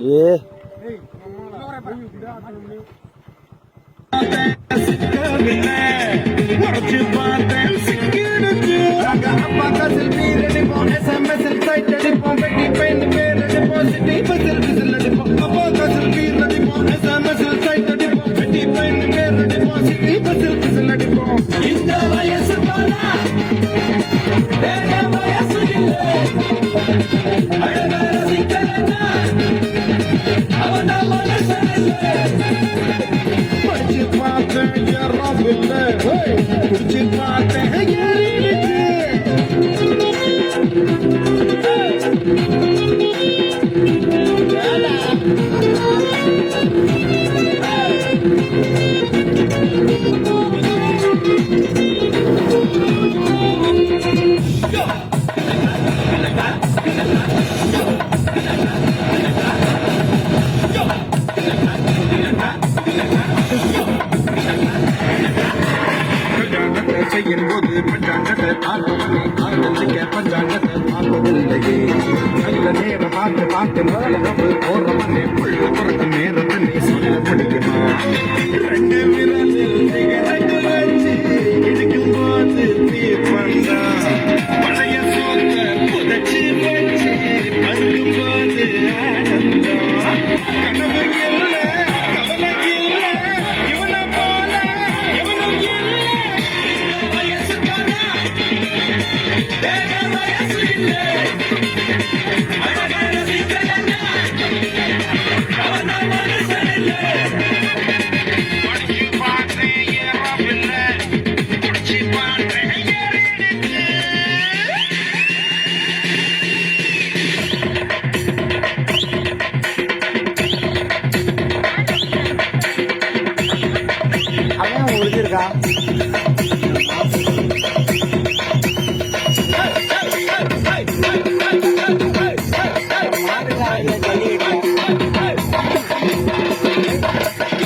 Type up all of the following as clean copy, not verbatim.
ஏ இந்த வயசு போனா வயசு இல்லை அழகா ரசிக்கலன்னா அவன் படிச்சு பார்த்தேன் யாராவில்லை குடிச்சு பார்த்தேன் செய்யும் போது பஞ்சாங்கத்தை பார்ப்பவனே ஆரம்பிக்க பஞ்சாங்கத்தை பார்ப்பதில்லையே நல்ல நேரம் பார்த்து பார்த்து முதலவு போறவனே புள்ள பிறகு நேரத்திலே சொல்ல முடியுமா ரெண்டு விரலில் சிகரெட்டு வச்சு எடுக்கும் போது தீர்ப்பண்டா பழைய சோத்த புதைச்சு வச்சு பருகும் போது ஆனந்தம் கனவு இல்லை கவலை இல்லை இவனை போல இவனும் இல்லை அவன் உங்களுக்கு இருக்கா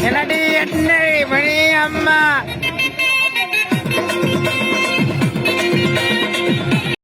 என்னடி எத்தனை மணி அம்மா